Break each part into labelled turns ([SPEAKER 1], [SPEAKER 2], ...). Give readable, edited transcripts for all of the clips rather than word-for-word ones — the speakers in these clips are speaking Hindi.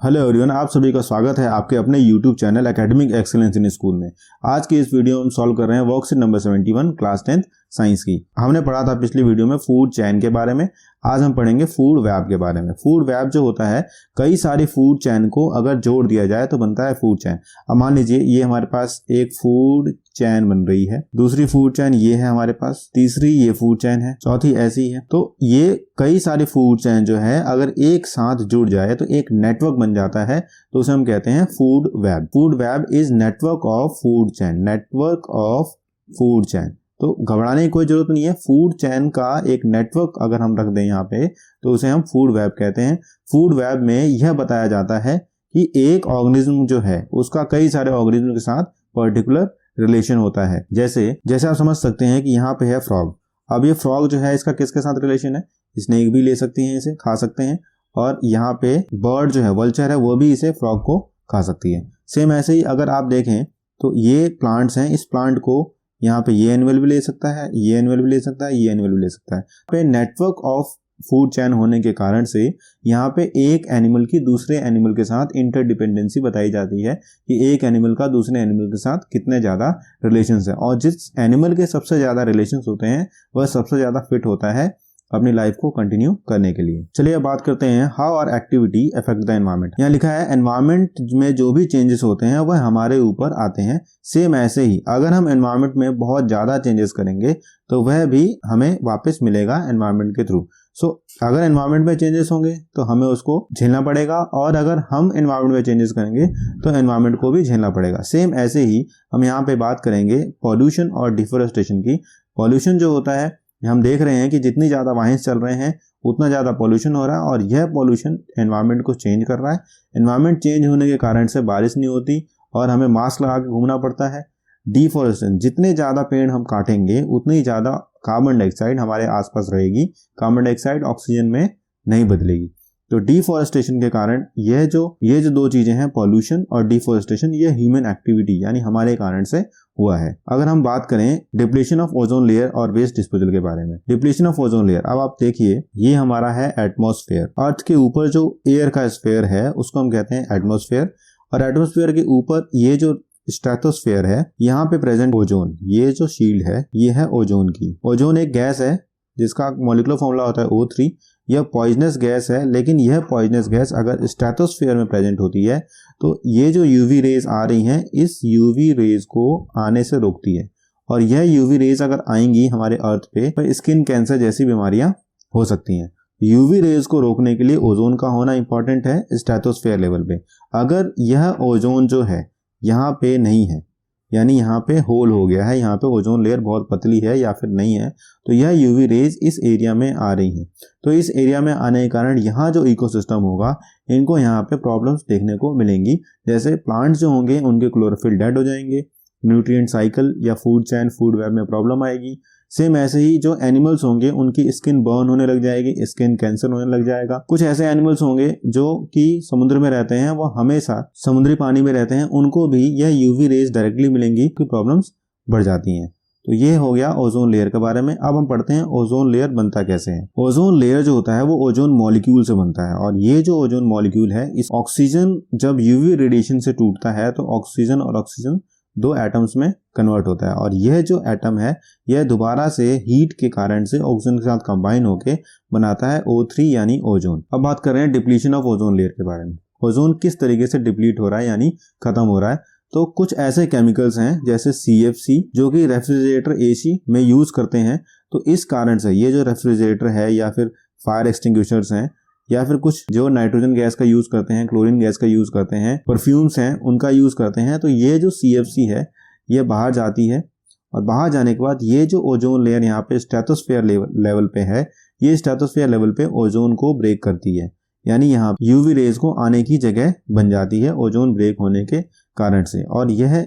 [SPEAKER 1] हेलो एवरीवन, आप सभी का स्वागत है आपके अपने YouTube channel academic excellence in school में। आज की इस वीडियो में हम सॉल्व कर रहे हैं वर्कशीट नंबर 71 क्लास 10 साइंस की। हमने पढ़ा था पिछली वीडियो में फूड चेन के बारे में। आज हम पढ़ेंगे फूड वेब के बारे में। फूड वेब जो होता है, कई सारी फूड चेन को अगर जोड़ दिया जाए तो बनता है फूड चेन। अब मान लीजिए ये हमारे पास एक फूड चेन बन रही है, दूसरी फूड चेन ये है हमारे पास, तीसरी ये फूड चेन है, चौथी ऐसी है। तो ये कई सारी फूड चेन जो है अगर एक साथ जुड़ जाए तो एक नेटवर्क बन जाता है, तो उसे हम कहते हैं food web. Food web is network of food chain, network of food chain. तो घबराने की कोई जरूरत नहीं है। फूड चेन का एक नेटवर्क अगर हम रख दें यहाँ पे तो उसे हम फूड वेब कहते हैं। फूड वेब में यह बताया जाता है कि एक ऑर्गेनिज्म जो है उसका कई सारे ऑर्गेनिज्म के साथ पर्टिकुलर रिलेशन होता है। जैसे आप समझ सकते हैं कि यहाँ पे है फ्रॉग। अब ये फ्रॉग जो है इसका किसके साथ रिलेशन है? स्नेक भी ले सकती हैं, इसे खा सकते हैं। और यहाँ पे बर्ड जो है, वल्चर है, वो भी इसे फ्रॉग को खा सकती है। सेम ऐसे ही अगर आप देखें तो ये प्लांट्स हैं, इस प्लांट को यहाँ पे ये एनिमल भी ले सकता है, ये एनिमल भी ले सकता है, ये एनिमल भी ले सकता है। पे नेटवर्क ऑफ फूड चेन होने के कारण से यहाँ पे एक एनिमल की दूसरे एनिमल के साथ इंटरडिपेंडेंसी बताई जाती है कि एक एनिमल का दूसरे एनिमल के साथ कितने ज़्यादा रिलेशंस है, और जिस एनिमल के सबसे ज़्यादा रिलेशंस होते हैं वह सबसे ज़्यादा फिट होता है अपनी लाइफ को कंटिन्यू करने के लिए। चलिए अब बात करते हैं how our activity affect the environment. यहाँ लिखा है एनवायरनमेंट में जो भी चेंजेस होते हैं वह हमारे ऊपर आते हैं। सेम ऐसे ही अगर हम एनवायरनमेंट में बहुत ज़्यादा चेंजेस करेंगे तो वह भी हमें वापस मिलेगा एनवायरनमेंट के थ्रू। सो अगर एनवायरनमेंट में चेंजेस होंगे तो हमें उसको झेलना पड़ेगा, और अगर हम एनवायरनमेंट में चेंजेस करेंगे तो एनवायरनमेंट को भी झेलना पड़ेगा। सेम ऐसे ही हम यहाँ पे बात करेंगे पॉल्यूशन और डिफोरेस्टेशन की। पॉल्यूशन जो होता है, हम देख रहे हैं कि जितनी ज़्यादा वाहन चल रहे हैं उतना ज़्यादा पॉल्यूशन हो रहा है, और यह पॉल्यूशन एनवायरनमेंट को चेंज कर रहा है। एनवायरनमेंट चेंज होने के कारण से बारिश नहीं होती और हमें मास्क लगा के घूमना पड़ता है। डिफॉरेस्टेशन, जितने ज़्यादा पेड़ हम काटेंगे उतनी ज़्यादा कार्बन डाइऑक्साइड हमारे आसपास रहेगी, कार्बन डाइऑक्साइड ऑक्सीजन में नहीं बदलेगी। तो डिफॉरेस्टेशन के कारण ये जो दो चीजें हैं, पॉल्यूशन और डिफॉरेस्टेशन, ये ह्यूमन एक्टिविटी यानी हमारे कारण से हुआ है। अगर हम बात करें डिप्लीशन ऑफ ओजोन लेयर और वेस्ट डिस्पोजल के बारे में, डिप्लीशन ऑफ ओजोन लेयर, अब आप देखिए ये हमारा है एटमॉस्फेयर। अर्थ के ऊपर जो एयर का स्फीयर है उसको हम कहते हैं एटमॉस्फेयर, और एटमॉस्फेयर के ऊपर ये जो स्ट्रेटोस्फेयर है, यहाँ पे प्रेजेंट ओजोन, ये जो शील्ड है ये है ओजोन की। ओजोन एक गैस है जिसका मॉलिक्यूलर फॉर्मूला होता है O3। यह पॉइजनस गैस है, लेकिन यह पॉइजनस गैस अगर स्ट्रेटोस्फेयर में प्रेजेंट होती है तो ये जो यूवी रेज आ रही हैं इस यूवी रेज को आने से रोकती है, और यह यूवी रेज अगर आएंगी हमारे अर्थ पे तो स्किन कैंसर जैसी बीमारियां हो सकती हैं। यूवी रेज को रोकने के लिए ओजोन का होना इंपॉर्टेंट है स्ट्रेटोस्फेयर लेवल पे। अगर यह ओजोन जो है यहाँ पे नहीं है, यानी यहाँ पे होल हो गया है, यहाँ पे ओजोन लेयर बहुत पतली है या फिर नहीं है, तो यह यूवी रेज इस एरिया में आ रही है। तो इस एरिया में आने के कारण यहाँ जो इकोसिस्टम होगा इनको यहाँ पे प्रॉब्लम्स देखने को मिलेंगी। जैसे प्लांट्स जो होंगे उनके क्लोरोफिल डेड हो जाएंगे, न्यूट्रिएंट साइकिल या फूड चेन, फूड वेब में प्रॉब्लम आएगी। सेम ऐसे ही जो एनिमल्स होंगे उनकी स्किन बर्न होने लग जाएगी, स्किन कैंसर होने लग जाएगा। कुछ ऐसे एनिमल्स होंगे जो कि समुद्र में रहते हैं, वो हमेशा समुद्री पानी में रहते हैं, उनको भी यह यूवी रेज डायरेक्टली मिलेंगी कि प्रॉब्लम्स बढ़ जाती हैं। तो ये हो गया ओजोन लेयर के बारे में। अब हम पढ़ते हैं ओजोन लेयर बनता कैसे है। ओजोन लेयर जो होता है वो ओजोन मॉलिक्यूल से बनता है, और ये जो ओजोन मॉलिक्यूल है, इस ऑक्सीजन जब यूवी रेडिएशन से टूटता है तो ऑक्सीजन और ऑक्सीजन दो एटम्स में कन्वर्ट होता है, और यह जो एटम है यह दोबारा से हीट के कारण से ऑक्सीजन के साथ कंबाइन होके बनाता है O3 यानी ओजोन। अब बात कर रहे हैं डिप्लीशन ऑफ ओजोन लेयर के बारे में। ओजोन किस तरीके से डिप्लीट हो रहा है यानी खत्म हो रहा है। तो कुछ ऐसे केमिकल्स हैं जैसे CFC जो कि रेफ्रिजरेटर AC में यूज करते हैं, तो इस कारण से ये जो रेफ्रिजरेटर है या फिर फायर एक्सटिंग्विशर्स हैं या फिर कुछ जो नाइट्रोजन गैस का यूज करते हैं, क्लोरीन गैस का यूज करते हैं, परफ्यूम्स हैं उनका यूज करते हैं, तो ये जो CFC है ये बाहर जाती है, और बाहर जाने के बाद ये जो ओजोन लेयर यहाँ पे स्ट्रेटोस्फेयर लेवल पे है, ये स्ट्रेटोस्फेयर लेवल पे ओजोन को ब्रेक करती है, यानी यहाँ यूवी रेज को आने की जगह बन जाती है ओजोन ब्रेक होने के कारण से। और यह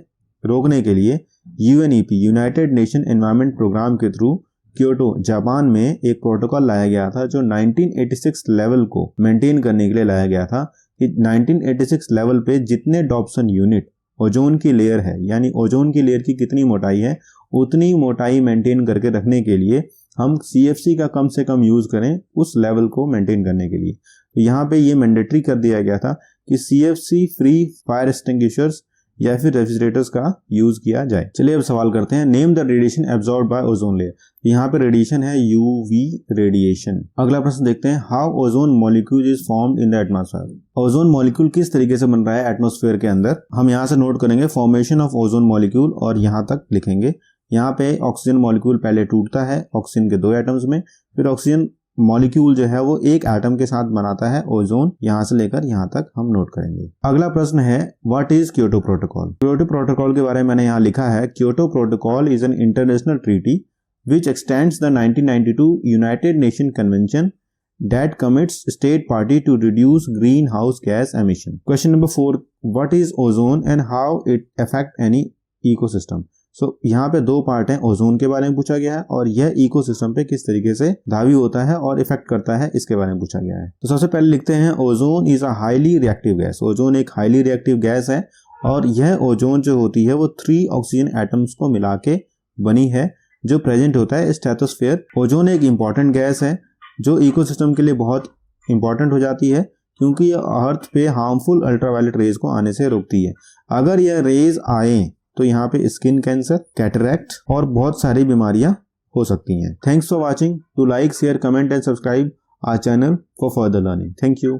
[SPEAKER 1] रोकने के लिए UNEP, united nation environment programme के थ्रू क्योटो जापान में एक प्रोटोकॉल लाया गया था जो 1986 लेवल को मेंटेन करने के लिए लाया गया था कि 1986 लेवल पे जितने डॉप्सन यूनिट ओजोन की लेयर है, यानी ओजोन की लेयर की कितनी मोटाई है, उतनी मोटाई मेंटेन करके रखने के लिए हम CFC का कम से कम यूज करें उस लेवल को मेंटेन करने के लिए। तो यहाँ पे ये मैंडेटरी कर दिया गया था कि CFC फ्री फायर एक्सटिंग्विशर्स या फिर रेफ्रिजरेटर्स का यूज किया जाए। चलिए अब सवाल करते हैं, name the radiation absorbed bye ozone layer. यहाँ पे रेडिएशन है UV रेडिएशन। अगला प्रश्न देखते हैं, how ozone molecule is formed in the atmosphere. Ozone molecule किस तरीके से बन रहा है एटमॉस्फेयर के अंदर। हम यहाँ से नोट करेंगे फॉर्मेशन ऑफ ओजोन मॉलिक्यूल और यहाँ तक लिखेंगे। यहाँ पे ऑक्सीजन मॉलिक्यूल पहले टूटता है ऑक्सीजन के 2 एटम्स में, फिर ऑक्सीजन मॉलिक्यूल जो है वो एक एटम के साथ बनाता है ओजोन। यहां से लेकर यहां तक हम नोट करेंगे। अगला प्रश्न है, what is Kyoto protocol. Kyoto protocol के बारे में मैंने यहाँ लिखा है, Kyoto protocol is an international treaty which x tends the 1992 United nation convention that commits state party to reduce greenhouse gas emission. Question number 4, what is ozone and how it affect any ecosystem? यहाँ पे 2 पार्ट हैं, ओजोन के बारे में पूछा गया है और यह इकोसिस्टम पे किस तरीके से धावी होता है और इफेक्ट करता है इसके बारे में पूछा गया है। तो सबसे पहले लिखते हैं, ozone is a highly reactive gas. Ozone एक हाईली रिएक्टिव गैस है और यह ओजोन जो होती है वो 3 ऑक्सीजन एटम्स को मिला के बनी है जो प्रेजेंट होता है स्ट्रेटोस्फीयर। ओजोन एक इंपॉर्टेंट गैस है जो इकोसिस्टम के लिए बहुत इंपॉर्टेंट हो जाती है क्योंकि यह अर्थ पे हार्मफुल अल्ट्रावायलेट रेज को आने से रोकती है। अगर यह रेज आए तो यहाँ पे स्किन कैंसर, कैटरैक्ट और बहुत सारी बीमारियां हो सकती हैं। Thanks for watching. To like, share, comment and subscribe our channel for further learning. Thank you.